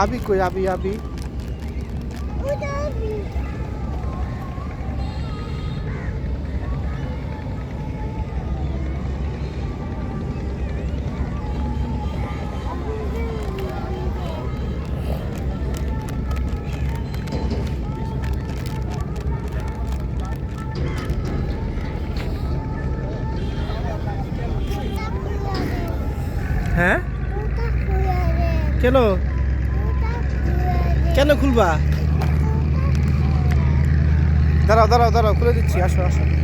আবি কই আবি আবি হ্যাঁ কেন কেন খুলবা দাঁড়াও দাঁড়াও দাঁড়াও খুলে দিচ্ছি আসো আসো